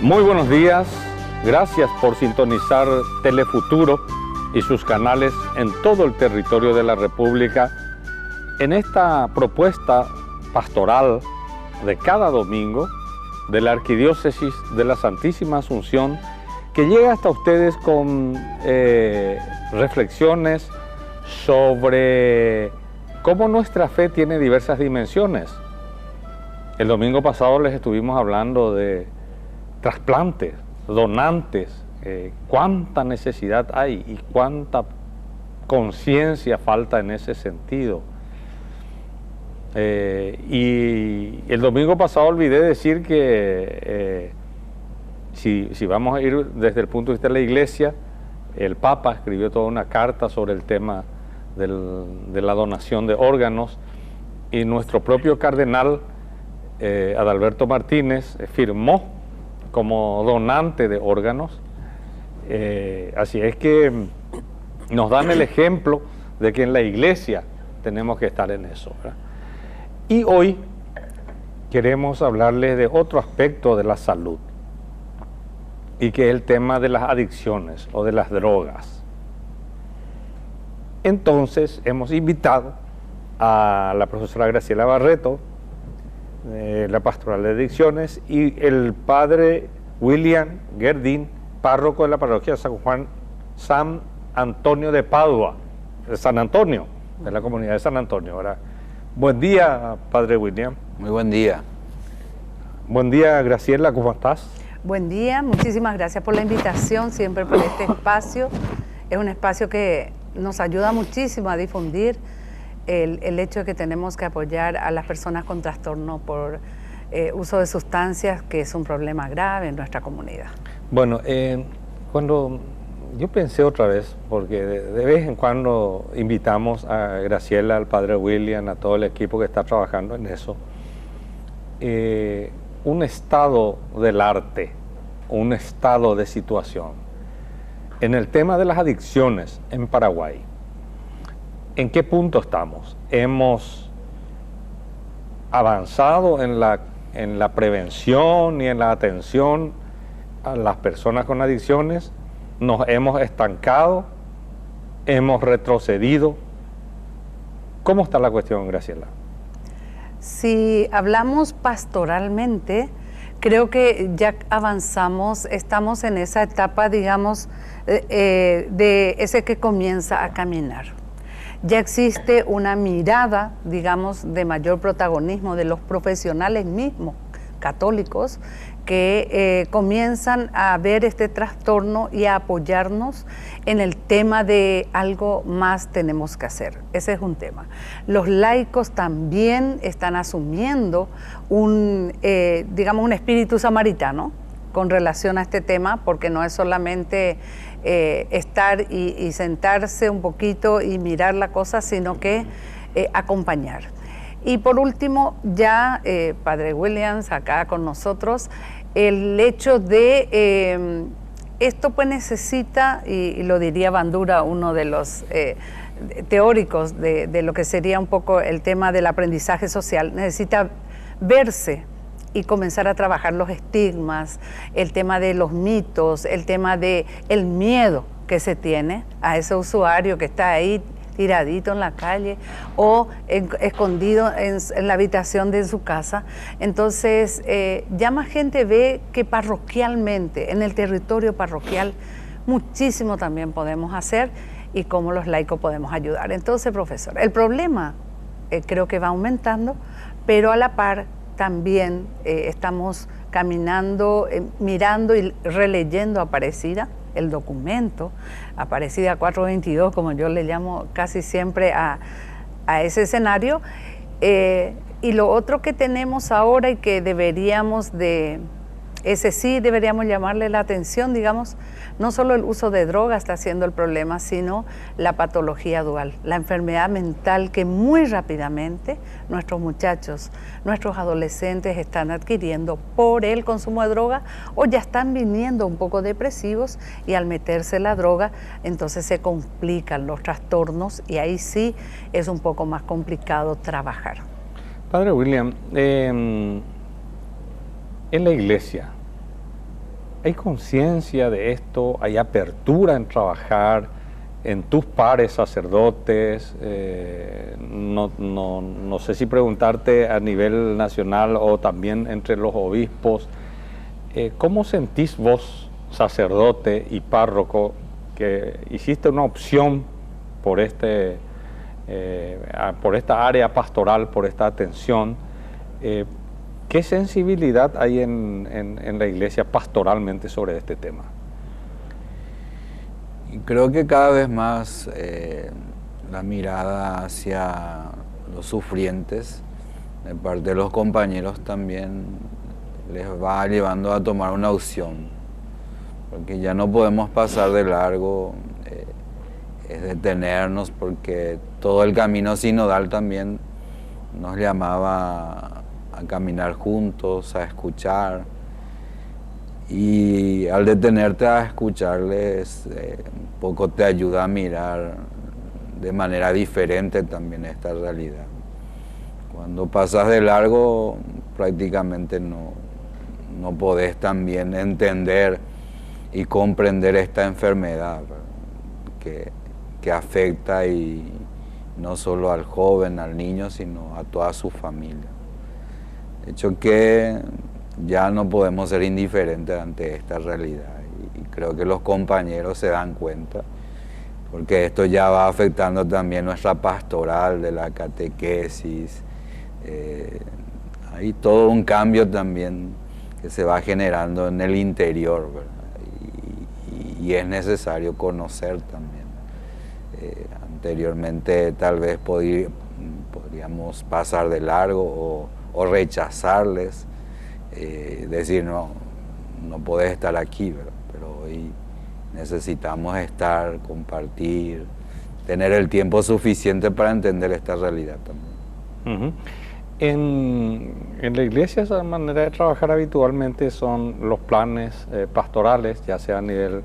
Muy buenos días, gracias por sintonizar Telefuturo y sus canales en todo el territorio de la República en esta propuesta pastoral de cada domingo de la Arquidiócesis de la Santísima Asunción, que llega hasta ustedes con reflexiones sobre cómo nuestra fe tiene diversas dimensiones. El domingo pasado les estuvimos hablando de trasplantes, donantes, cuánta necesidad hay y cuánta conciencia falta en ese sentido. Y el domingo pasado olvidé decir que si vamos a ir desde el punto de vista de la Iglesia, el Papa escribió toda una carta sobre el tema de la donación de órganos, y nuestro propio cardenal Adalberto Martínez firmó como donante de órganos. Así es que nos dan el ejemplo de que en la Iglesia tenemos que estar en eso, ¿verdad? Y hoy queremos hablarles de otro aspecto de la salud, y que es el tema de las adicciones o de las drogas. Entonces hemos invitado a la profesora Graciela Barreto, la Pastoral de Adicciones, y el padre William Gerdín, párroco de la parroquia San Antonio de Padua, de San Antonio, de la comunidad de San Antonio, ¿verdad? Buen día, padre William. Muy buen día. Buen día, Graciela, ¿cómo estás? Buen día, muchísimas gracias por la invitación, siempre por este espacio. Es un espacio que nos ayuda muchísimo a difundir el hecho de que tenemos que apoyar a las personas con trastorno por uso de sustancias, que es un problema grave en nuestra comunidad. Bueno, cuando yo pensé otra vez, porque de vez en cuando invitamos a Graciela, al padre William, a todo el equipo que está trabajando en eso, un estado del arte, un estado de situación en el tema de las adicciones en Paraguay. ¿En qué punto estamos? ¿Hemos avanzado en la prevención y en la atención a las personas con adicciones? ¿Nos hemos estancado? ¿Hemos retrocedido? ¿Cómo está la cuestión, Graciela? Si hablamos pastoralmente, creo que ya avanzamos, estamos en esa etapa, digamos, de ese que comienza a caminar. Ya existe una mirada, digamos, de mayor protagonismo de los profesionales mismos católicos, que comienzan a ver este trastorno y a apoyarnos en el tema de algo más tenemos que hacer. Ese es un tema. Los laicos también están asumiendo digamos, un espíritu samaritano con relación a este tema, porque no es solamente estar y sentarse un poquito y mirar la cosa, sino que acompañar. Y por último, ya padre Williams acá con nosotros, el hecho de esto pues necesita, y lo diría Bandura, uno de los teóricos de lo que sería un poco el tema del aprendizaje social, necesita verse y comenzar a trabajar los estigmas, el tema de los mitos, el tema de el miedo que se tiene a ese usuario que está ahí tiradito en la calle o escondido en la habitación de su casa. Entonces, ya más gente ve que parroquialmente, en el territorio parroquial, muchísimo también podemos hacer y cómo los laicos podemos ayudar. Entonces, profesor, el problema creo que va aumentando, pero a la par también estamos caminando, mirando y releyendo Aparecida, el documento, Aparecida 422, como yo le llamo casi siempre a ese escenario. Y lo otro que tenemos ahora y que deberíamos ese sí deberíamos llamarle la atención, digamos, no solo el uso de drogas está siendo el problema, sino la patología dual, la enfermedad mental que muy rápidamente nuestros muchachos, nuestros adolescentes están adquiriendo por el consumo de droga, o ya están viniendo un poco depresivos, y al meterse la droga entonces se complican los trastornos y ahí sí es un poco más complicado trabajar. Padre William, en la Iglesia ¿Hay conciencia de esto? ¿Hay apertura en trabajar en tus pares sacerdotes? No sé si preguntarte a nivel nacional o también entre los obispos. ¿Cómo sentís vos, sacerdote y párroco, que hiciste una opción por por esta área pastoral, por esta atención? ¿Qué sensibilidad hay en la iglesia pastoralmente sobre este tema? Y creo que cada vez más la mirada hacia los sufrientes de parte de los compañeros también les va llevando a tomar una opción, porque ya no podemos pasar de largo, es detenernos, porque todo el camino sinodal también nos llamaba a caminar juntos, a escuchar, y al detenerte a escucharles, un poco te ayuda a mirar de manera diferente también esta realidad. Cuando pasas de largo, prácticamente no podés también entender y comprender esta enfermedad, que afecta y no solo al joven, al niño, sino a toda su familia. De hecho que ya no podemos ser indiferentes ante esta realidad, y creo que los compañeros se dan cuenta, porque esto ya va afectando también nuestra pastoral de la catequesis. Hay todo un cambio también que se va generando en el interior, ¿verdad? Y es necesario conocer también. Anteriormente tal vez podríamos pasar de largo o rechazarles, decir no podés estar aquí, ¿verdad? Pero hoy necesitamos estar, compartir, tener el tiempo suficiente para entender esta realidad también. Uh-huh. En la iglesia, esa manera de trabajar habitualmente son los planes pastorales, ya sea a nivel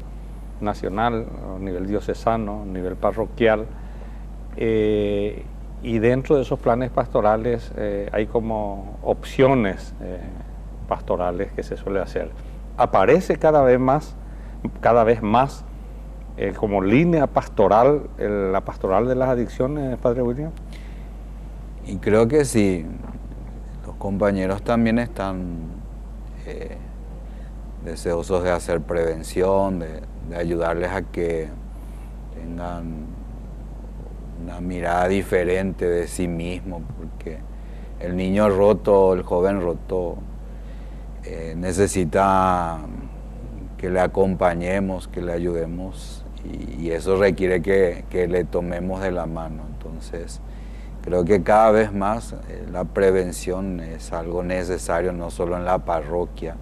nacional, a nivel diocesano, a nivel parroquial, y dentro de esos planes pastorales hay como opciones pastorales que se suele hacer. Aparece cada vez más como línea pastoral, la pastoral de las adicciones, Padre William. Y creo que sí, los compañeros también están deseosos de hacer prevención, de ayudarles a que tengan una mirada diferente de sí mismo, porque el niño roto, el joven roto, necesita que le acompañemos, que le ayudemos, y eso requiere que le tomemos de la mano. Entonces, creo que cada vez más la prevención es algo necesario, no solo en la parroquia.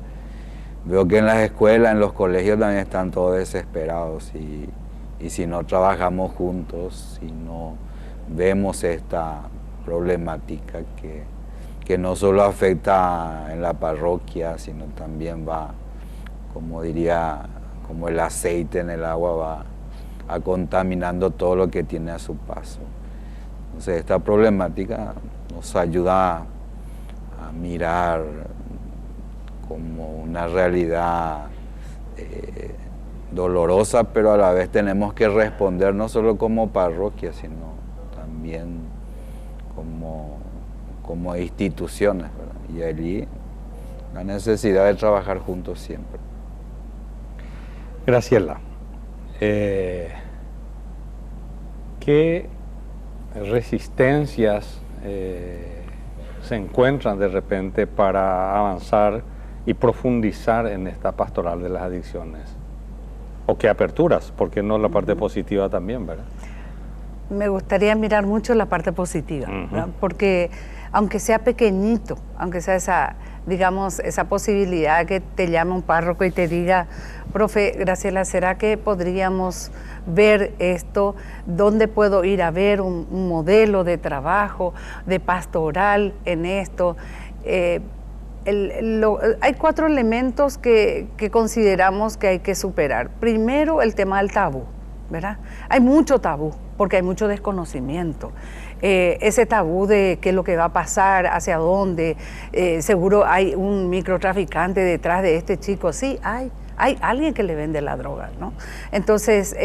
Veo que en las escuelas, en los colegios también están todos desesperados, y si no trabajamos juntos, si no vemos esta problemática que no solo afecta en la parroquia, sino también va, como diría, como el aceite en el agua, va contaminando todo lo que tiene a su paso. Entonces esta problemática nos ayuda a mirar como una realidad dolorosa, pero a la vez tenemos que responder no solo como parroquia, sino también como instituciones, ¿verdad? Y allí la necesidad de trabajar juntos siempre. Graciela, ¿qué resistencias se encuentran de repente para avanzar y profundizar en esta pastoral de las adicciones? ¿O qué aperturas? ¿Por qué no la parte positiva también, verdad? Me gustaría mirar mucho la parte positiva, ¿verdad? Porque aunque sea pequeñito, aunque sea esa, digamos, esa posibilidad que te llame un párroco y te diga, profe, Graciela, ¿será que podríamos ver esto? ¿Dónde puedo ir a ver un modelo de trabajo, de pastoral en esto? Hay 4 elementos que consideramos que hay que superar. Primero, el tema del tabú, ¿verdad? Hay mucho tabú, porque hay mucho desconocimiento. Ese tabú de qué es lo que va a pasar, hacia dónde, seguro hay un microtraficante detrás de este chico, sí, hay, Hay alguien que le vende la droga, ¿no? Entonces,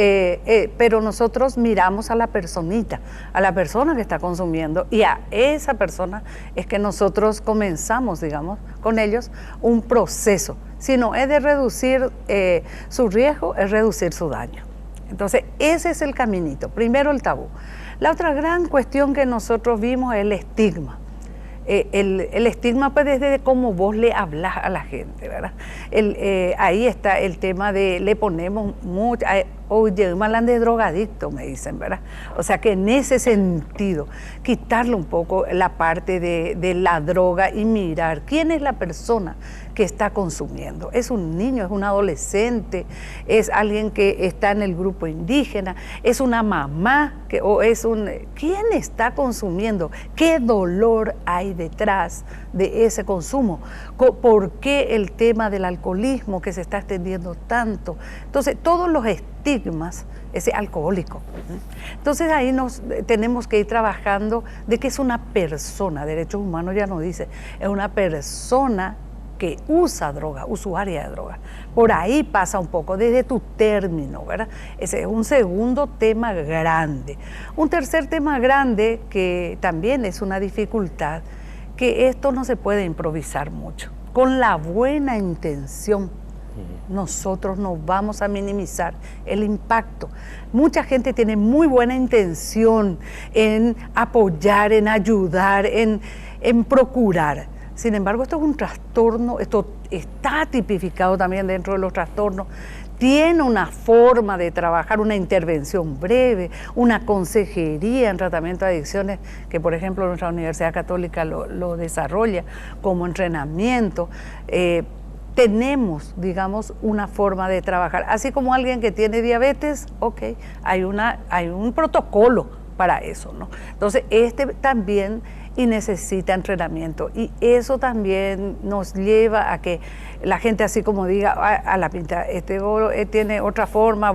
pero nosotros miramos a la personita, a la persona que está consumiendo, y a esa persona es que nosotros comenzamos, digamos, con ellos un proceso. Si no es de reducir su riesgo, es reducir su daño. Entonces, ese es el caminito. Primero el tabú. La otra gran cuestión que nosotros vimos es el estigma. El estigma pues desde cómo vos le hablas a la gente, ¿verdad? Ahí está el tema de le ponemos mucho, oye, malan de drogadicto, me dicen, ¿verdad? O sea que en ese sentido, quitarle un poco la parte de la droga y mirar quién es la persona que está consumiendo. Es un niño, es un adolescente, es alguien que está en el grupo indígena, es una mamá, ¿quién está consumiendo? ¿Qué dolor hay detrás de ese consumo? ¿Por qué el tema del alcoholismo que se está extendiendo tanto? Entonces, todos los estigmas, ese alcohólico. Entonces ahí tenemos que ir trabajando de que es una persona, derechos humanos ya nos dice, es una persona que usa droga, usuaria de droga. Por ahí pasa un poco, desde tu término, ¿verdad? Ese es un segundo tema grande. Un tercer tema grande que también es una dificultad, que esto no se puede improvisar mucho. Con la buena intención, nosotros no vamos a minimizar el impacto. Mucha gente tiene muy buena intención en apoyar, en ayudar, en procurar. Sin embargo, esto es un trastorno, esto está tipificado también dentro de los trastornos, tiene una forma de trabajar, una intervención breve, una consejería en tratamiento de adicciones, que por ejemplo nuestra Universidad Católica lo desarrolla como entrenamiento. Tenemos, digamos, una forma de trabajar. Así como alguien que tiene diabetes, ok, hay un protocolo para eso, ¿no? Entonces, también y necesita entrenamiento, y eso también nos lleva a que la gente así como diga a la pinta, tiene otra forma,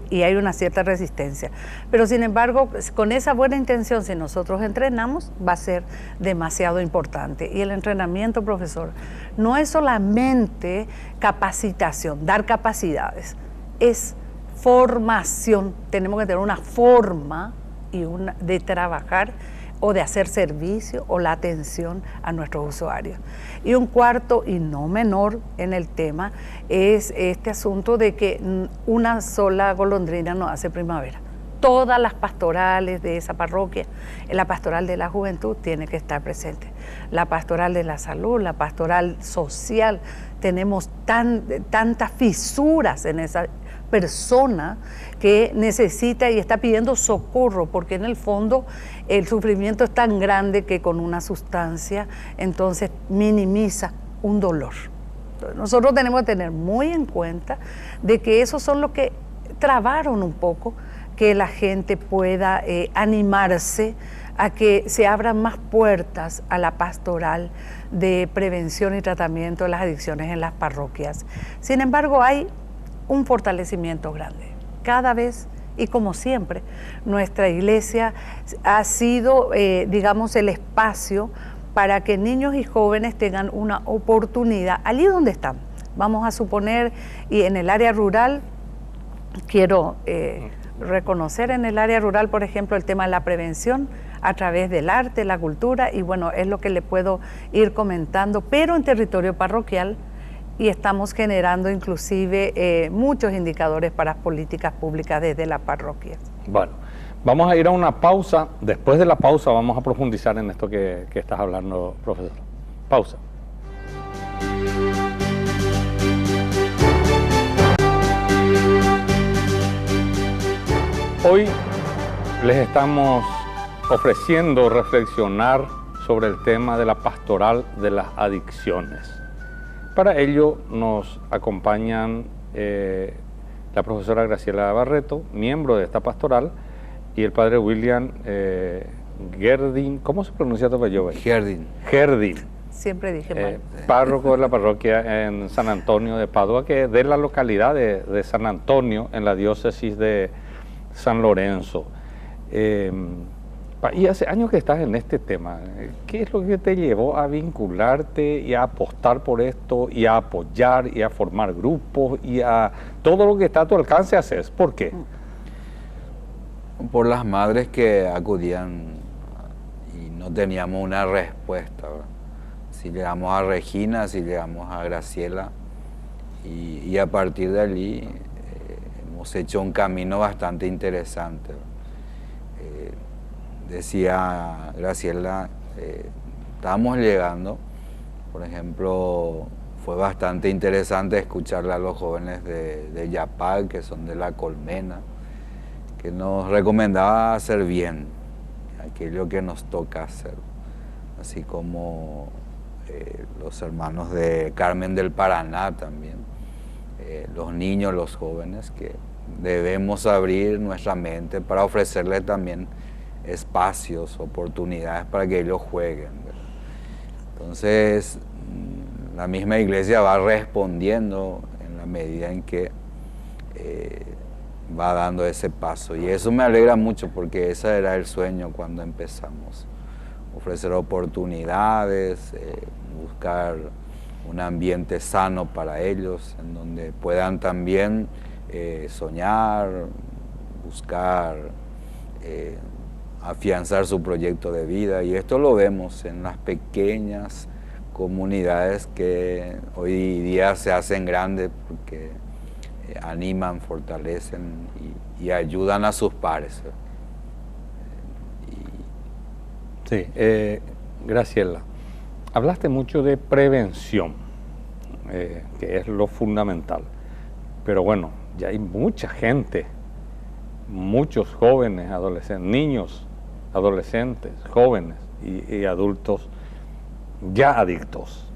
y hay una cierta resistencia, pero sin embargo con esa buena intención, si nosotros entrenamos, va a ser demasiado importante. Y el entrenamiento, profesor, no es solamente capacitación, dar capacidades, es formación. Tenemos que tener una forma de trabajar o de hacer servicio o la atención a nuestros usuarios. Y un cuarto, y no menor en el tema, es este asunto de que una sola golondrina no hace primavera. Todas las pastorales de esa parroquia, la pastoral de la juventud tiene que estar presente, la pastoral de la salud, la pastoral social. Tenemos tantas fisuras en esa persona que necesita y está pidiendo socorro, porque en el fondo el sufrimiento es tan grande que con una sustancia entonces minimiza un dolor. Entonces, nosotros tenemos que tener muy en cuenta de que esos son los que trabaron un poco que la gente pueda animarse a que se abran más puertas a la pastoral de prevención y tratamiento de las adicciones en las parroquias. Sin embargo, hay un fortalecimiento grande. Cada vez, y como siempre, nuestra iglesia ha sido, digamos, el espacio para que niños y jóvenes tengan una oportunidad allí donde están. Vamos a suponer, y en el área rural, quiero reconocer en el área rural, por ejemplo, el tema de la prevención a través del arte, la cultura, y bueno, es lo que le puedo ir comentando, pero en territorio parroquial, y estamos generando inclusive muchos indicadores para políticas públicas desde la parroquia. Bueno, vamos a ir a una pausa. Después de la pausa vamos a profundizar en esto que estás hablando, profesor. Pausa. Hoy les estamos ofreciendo reflexionar sobre el tema de la pastoral de las adicciones. Para ello nos acompañan la profesora Graciela Barreto, miembro de esta pastoral, y el padre William Gerdin. ¿Cómo se pronuncia tu apellido? Gerdin. Gerdin. Siempre dije mal. Párroco de la parroquia en San Antonio de Padua, que es de la localidad de San Antonio, en la diócesis de San Lorenzo. Y hace años que estás en este tema. ¿Qué es lo que te llevó a vincularte y a apostar por esto y a apoyar y a formar grupos y a todo lo que está a tu alcance haces? ¿Por qué? Por las madres que acudían y no teníamos una respuesta, ¿verdad? Si llegamos a Regina, si llegamos a Graciela, y a partir de allí hemos hecho un camino bastante interesante. Decía Graciela, estábamos llegando, por ejemplo, fue bastante interesante escucharle a los jóvenes de Yapag, que son de La Colmena, que nos recomendaba hacer bien aquello que nos toca hacer, así como los hermanos de Carmen del Paraná también, los niños, los jóvenes, que debemos abrir nuestra mente para ofrecerles también espacios, oportunidades para que ellos jueguen, ¿verdad? Entonces, la misma iglesia va respondiendo en la medida en que va dando ese paso, y eso me alegra mucho porque ese era el sueño cuando empezamos, ofrecer oportunidades, buscar un ambiente sano para ellos, en donde puedan también soñar, buscar afianzar su proyecto de vida, y esto lo vemos en las pequeñas comunidades que hoy día se hacen grandes porque animan, fortalecen y ayudan a sus pares. Sí, Graciela, hablaste mucho de prevención, que es lo fundamental, pero bueno, ya hay mucha gente, muchos jóvenes, adolescentes, niños, adolescentes, jóvenes y adultos ya adictos.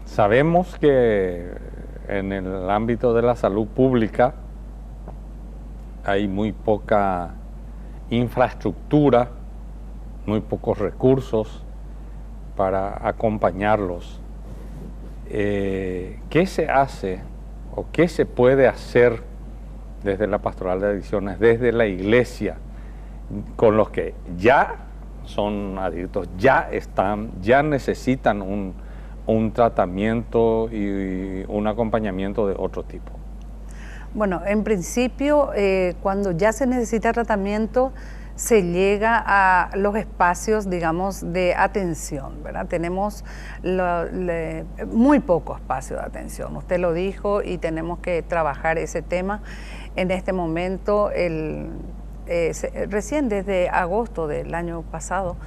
Sabemos que en el ámbito de la salud pública hay muy poca infraestructura, muy pocos recursos para acompañarlos. ¿Qué se hace o qué se puede hacer desde la Pastoral de Adicciones, desde la iglesia, con los que ya son adictos, ya necesitan un tratamiento y un acompañamiento de otro tipo? Bueno, en principio, cuando ya se necesita tratamiento, se llega a los espacios, digamos, de atención, ¿verdad? Tenemos muy poco espacio de atención, usted lo dijo, y tenemos que trabajar ese tema. En este momento, recién desde agosto del año pasado,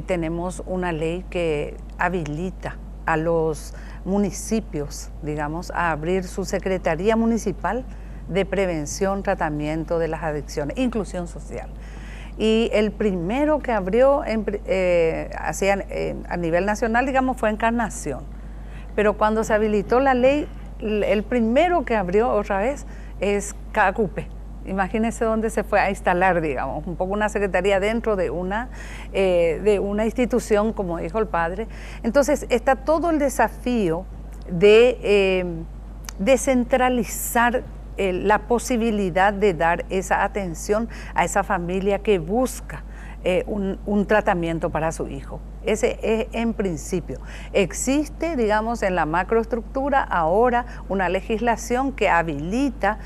tenemos una ley que habilita a los municipios, digamos, a abrir su Secretaría Municipal de Prevención, Tratamiento de las Adicciones, Inclusión Social. Y el primero que abrió a nivel nacional, digamos, fue Encarnación. Pero cuando se habilitó la ley, el primero que abrió otra vez es Cacupe. Imagínense dónde se fue a instalar, digamos, un poco una secretaría dentro de una institución, como dijo el padre. Entonces, está todo el desafío de descentralizar la posibilidad de dar esa atención a esa familia que busca un tratamiento para su hijo. Ese es en principio. Existe, digamos, en la macroestructura ahora una legislación que habilita,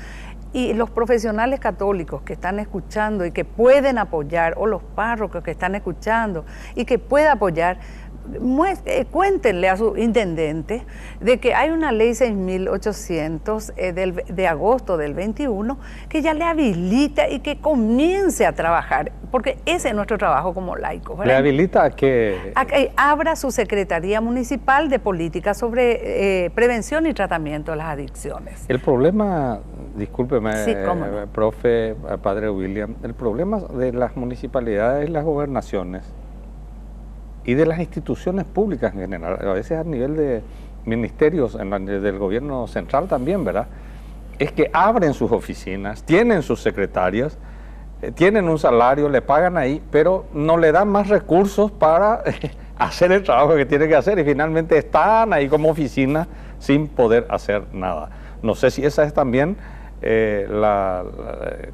y los profesionales católicos que están escuchando y que pueden apoyar, o los párrocos que están escuchando y que pueden apoyar, cuéntenle a su intendente de que hay una ley 6.800 de agosto del 21 que ya le habilita y que comience a trabajar, porque ese es nuestro trabajo como laicos, ¿verdad? ¿Le habilita a que abra su Secretaría Municipal de Política sobre Prevención y Tratamiento de las Adicciones? El problema, discúlpeme, sí, ¿cómo no? Profe, padre William, el problema de las municipalidades y las gobernaciones y de las instituciones públicas en general, a veces a nivel de ministerios del gobierno central también, ¿verdad?, es que abren sus oficinas, tienen sus secretarias, tienen un salario, le pagan ahí, pero no le dan más recursos para hacer el trabajo que tiene que hacer, y finalmente están ahí como oficina sin poder hacer nada. No sé si esa es también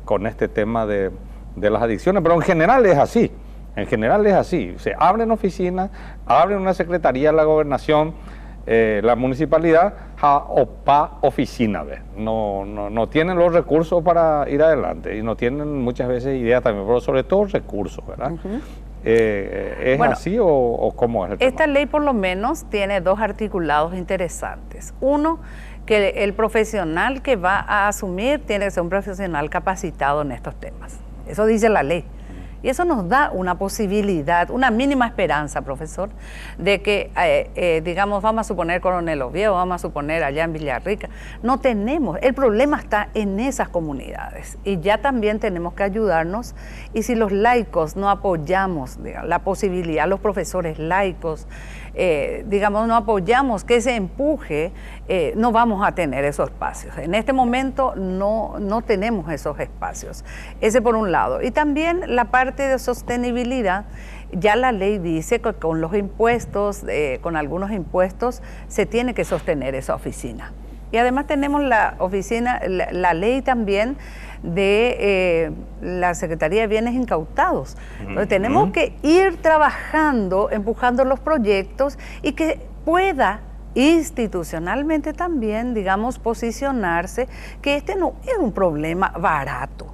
con este tema de las adicciones, pero en general es así. En general es así. Se abren oficinas, abren una secretaría de la gobernación, la municipalidad, opa oficina, ¿ves? No tienen los recursos para ir adelante y no tienen muchas veces ideas también, pero sobre todo recursos, ¿verdad? ¿Es así o cómo es el tema? Esta ley por lo menos tiene dos articulados interesantes. Uno, que el profesional que va a asumir tiene que ser un profesional capacitado en estos temas. Eso dice la ley. Y eso nos da una posibilidad, una mínima esperanza, profesor, de que, digamos, vamos a suponer Coronel Oviedo, vamos a suponer allá en Villarrica, no tenemos, el problema está en esas comunidades y ya también tenemos que ayudarnos, y si los laicos no apoyamos, digamos, la posibilidad, los profesores laicos, digamos, no apoyamos que se empuje, no vamos a tener esos espacios. En este momento no tenemos esos espacios. Ese por un lado. Y también la parte de sostenibilidad, ya la ley dice que con los impuestos, con algunos impuestos, se tiene que sostener esa oficina. Y además tenemos la oficina, la ley también de la Secretaría de Bienes Incautados. Entonces tenemos que ir trabajando, empujando los proyectos y que pueda institucionalmente también, digamos, posicionarse que este no es un problema barato.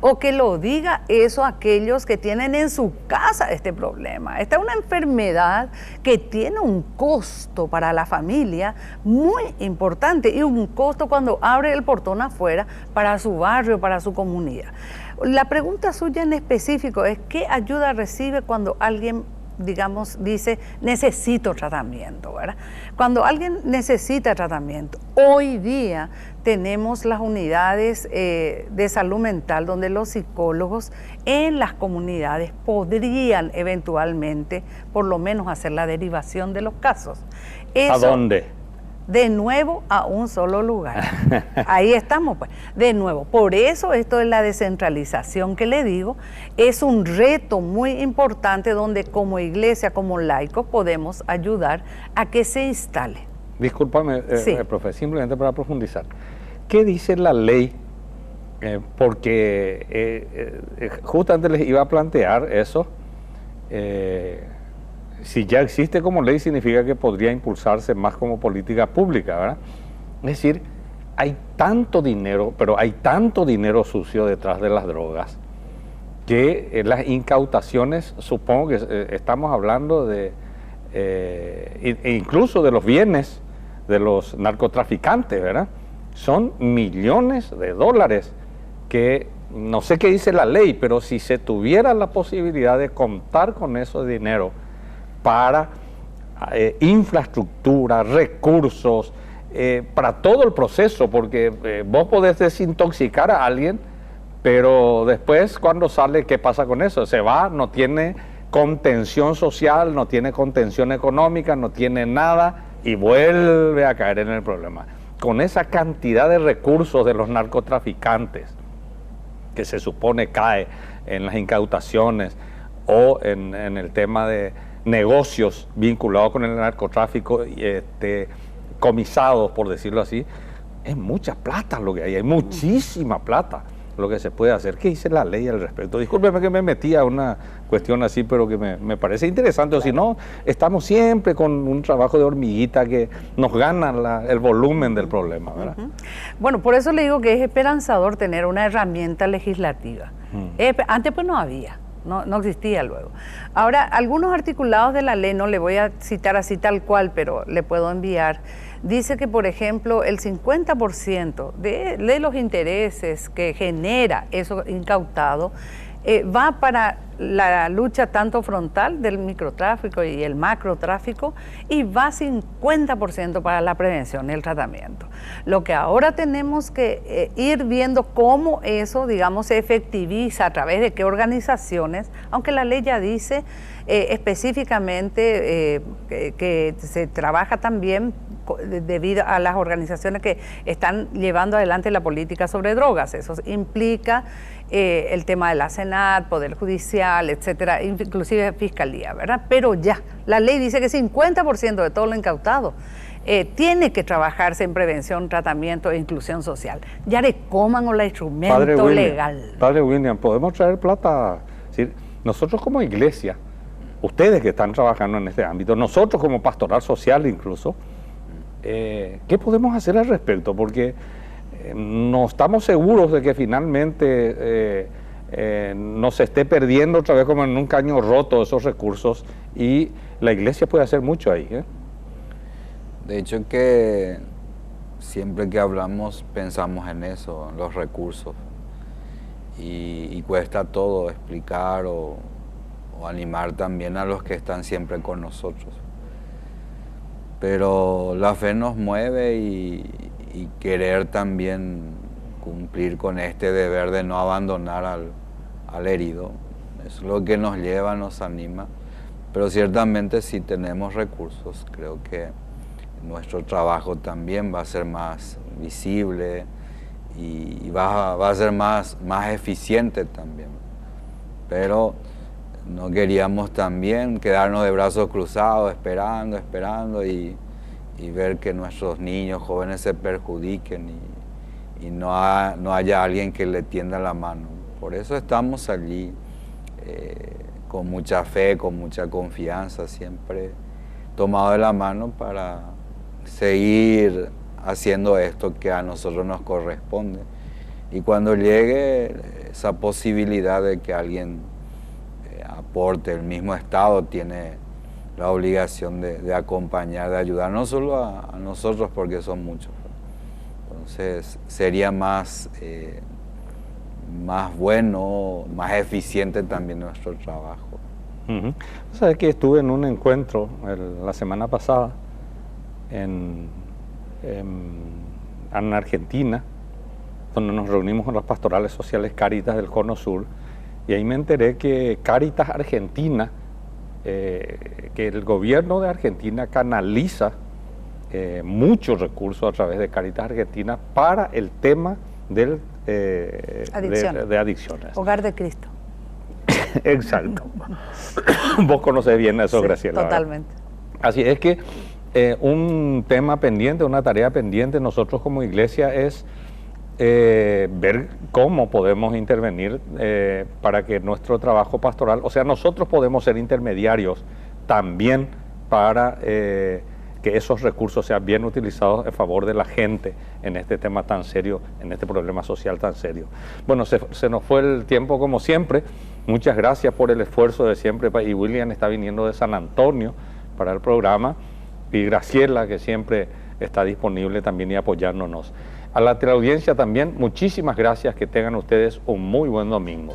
O que lo diga eso a aquellos que tienen en su casa este problema. Esta es una enfermedad que tiene un costo para la familia muy importante y un costo cuando abre el portón afuera para su barrio, para su comunidad. La pregunta suya en específico es ¿qué ayuda recibe cuando alguien, digamos, dice necesito tratamiento, ¿verdad? Cuando alguien necesita tratamiento, hoy día tenemos las unidades de salud mental donde los psicólogos en las comunidades podrían eventualmente por lo menos hacer la derivación de los casos. Eso, ¿a dónde? De nuevo a un solo lugar. Ahí estamos, pues. De nuevo, por eso esto de la descentralización que le digo, es un reto muy importante donde como iglesia, como laicos, podemos ayudar a que se instale. Discúlpame, sí. Profe, simplemente para profundizar. ¿Qué dice la ley? Porque justamente les iba a plantear eso. Si ya existe como ley, significa que podría impulsarse más como política pública, ¿verdad? Es decir, hay tanto dinero, pero hay tanto dinero sucio detrás de las drogas, que las incautaciones, supongo que estamos hablando de, incluso de los bienes de los narcotraficantes, ¿verdad? Son millones de dólares que no sé qué dice la ley, pero si se tuviera la posibilidad de contar con ese dinero para infraestructura, recursos, para todo el proceso, porque vos podés desintoxicar a alguien, pero después cuando sale, ¿qué pasa con eso? Se va, no tiene contención social, no tiene contención económica, no tiene nada y vuelve a caer en el problema. Con esa cantidad de recursos de los narcotraficantes, que se supone cae en las incautaciones o en el tema de negocios vinculados con el narcotráfico, comisados, por decirlo así, es mucha plata lo que hay muchísima plata lo que se puede hacer. ¿Qué dice la ley al respecto? Discúlpeme que me metí a una cuestión así, pero que me parece interesante, o si no, estamos siempre con un trabajo de hormiguita que nos gana el volumen del problema, ¿verdad? Bueno, por eso le digo que es esperanzador tener una herramienta legislativa. Antes pues no había. No existía luego. Ahora, algunos articulados de la ley, no le voy a citar así tal cual, pero le puedo enviar, dice que, por ejemplo, el 50% de los intereses que genera eso incautado va para la lucha tanto frontal del microtráfico y el macrotráfico, y va 50% para la prevención y el tratamiento. Lo que ahora tenemos que ir viendo cómo eso, digamos, se efectiviza, a través de qué organizaciones, aunque la ley ya dice específicamente que se trabaja también debido a las organizaciones que están llevando adelante la política sobre drogas. Eso implica el tema de la Senat, Poder Judicial, etcétera, inclusive Fiscalía, ¿verdad? Pero ya, la ley dice que 50% de todo lo incautado tiene que trabajarse en prevención, tratamiento e inclusión social. Ya le coman o la instrumento legal. Padre William, podemos traer plata. Es decir, nosotros como iglesia, ustedes que están trabajando en este ámbito, nosotros como pastoral social incluso, ¿qué podemos hacer al respecto? Porque no estamos seguros de que finalmente no se esté perdiendo otra vez como en un caño roto esos recursos, y la iglesia puede hacer mucho ahí. De hecho que siempre que hablamos pensamos en eso, en los recursos, y cuesta todo explicar o animar también a los que están siempre con nosotros. Pero la fe nos mueve y querer también cumplir con este deber de no abandonar al herido. Es lo que nos lleva, nos anima. Pero ciertamente si tenemos recursos, creo que nuestro trabajo también va a ser más visible y va a ser más eficiente también. Pero no queríamos también quedarnos de brazos cruzados esperando y ver que nuestros niños, jóvenes se perjudiquen y no haya alguien que le tienda la mano. Por eso estamos allí con mucha fe, con mucha confianza, siempre tomados de la mano para seguir haciendo esto que a nosotros nos corresponde. Y cuando llegue esa posibilidad de que alguien aporte, el mismo Estado tiene la obligación de acompañar, de ayudar, no solo a nosotros porque son muchos. Entonces sería más bueno, más eficiente también nuestro trabajo. ¿Sabes que estuve en un encuentro la semana pasada en Argentina, donde nos reunimos con las pastorales sociales Cáritas del Cono Sur, y ahí me enteré que Cáritas Argentina, que el gobierno de Argentina canaliza muchos recursos a través de Cáritas Argentina para el tema de adicciones. Hogar de Cristo. Exacto. Vos conocés bien eso, sí, Graciela. Totalmente. ¿Verdad? Así es que un tema pendiente, una tarea pendiente nosotros como iglesia es ver cómo podemos intervenir para que nuestro trabajo pastoral, o sea, nosotros podemos ser intermediarios también para que esos recursos sean bien utilizados en favor de la gente en este tema tan serio, en este problema social tan serio. Bueno, se nos fue el tiempo como siempre. Muchas gracias por el esfuerzo de siempre, y William está viniendo de San Antonio para el programa, y Graciela, que siempre está disponible también y apoyándonos. A la teleaudiencia también, muchísimas gracias, que tengan ustedes un muy buen domingo.